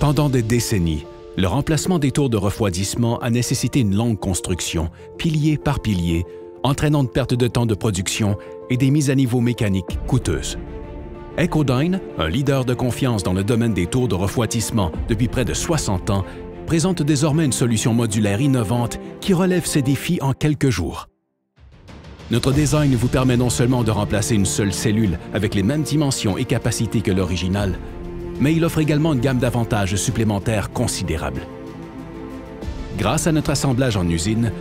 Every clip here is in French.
Pendant des décennies, le remplacement des tours de refroidissement a nécessité une longue construction, pilier par pilier, entraînant une perte de temps de production et des mises à niveau mécaniques coûteuses. Ecodyne, un leader de confiance dans le domaine des tours de refroidissement depuis près de 60 ans, présente désormais une solution modulaire innovante qui relève ces défis en quelques jours. Notre design vous permet non seulement de remplacer une seule cellule avec les mêmes dimensions et capacités que l'original, mais il offre également une gamme d'avantages supplémentaires considérables. Grâce à notre assemblage en usine,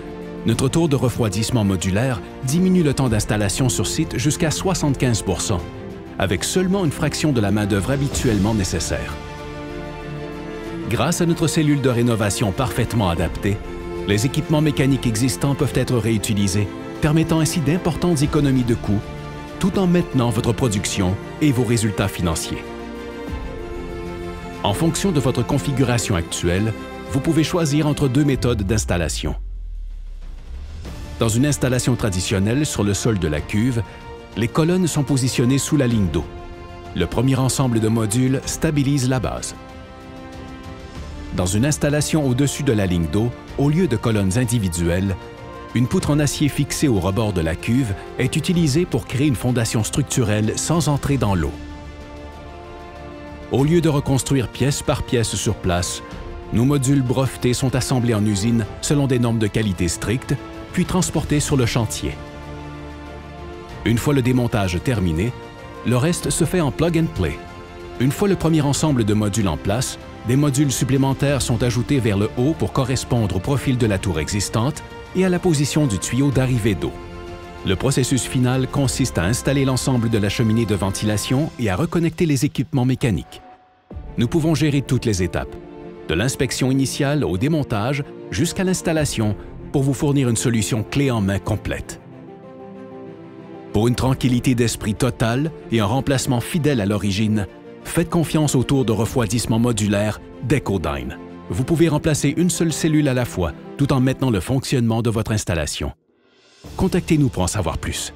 notre tour de refroidissement modulaire diminue le temps d'installation sur site jusqu'à 75 %, avec seulement une fraction de la main-d'œuvre habituellement nécessaire. Grâce à notre cellule de rénovation parfaitement adaptée, les équipements mécaniques existants peuvent être réutilisés, permettant ainsi d'importantes économies de coûts, tout en maintenant votre production et vos résultats financiers. En fonction de votre configuration actuelle, vous pouvez choisir entre deux méthodes d'installation. Dans une installation traditionnelle sur le sol de la cuve, les colonnes sont positionnées sous la ligne d'eau. Le premier ensemble de modules stabilise la base. Dans une installation au-dessus de la ligne d'eau, au lieu de colonnes individuelles, une poutre en acier fixée au rebord de la cuve est utilisée pour créer une fondation structurelle sans entrer dans l'eau. Au lieu de reconstruire pièce par pièce sur place, nos modules brevetés sont assemblés en usine selon des normes de qualité strictes, puis transportés sur le chantier. Une fois le démontage terminé, le reste se fait en plug and play. Une fois le premier ensemble de modules en place, des modules supplémentaires sont ajoutés vers le haut pour correspondre au profil de la tour existante et à la position du tuyau d'arrivée d'eau. Le processus final consiste à installer l'ensemble de la cheminée de ventilation et à reconnecter les équipements mécaniques. Nous pouvons gérer toutes les étapes, de l'inspection initiale au démontage jusqu'à l'installation, pour vous fournir une solution clé en main complète. Pour une tranquillité d'esprit totale et un remplacement fidèle à l'origine, faites confiance au tour de refroidissement modulaire d'Ecodyne. Vous pouvez remplacer une seule cellule à la fois, tout en maintenant le fonctionnement de votre installation. Contactez-nous pour en savoir plus.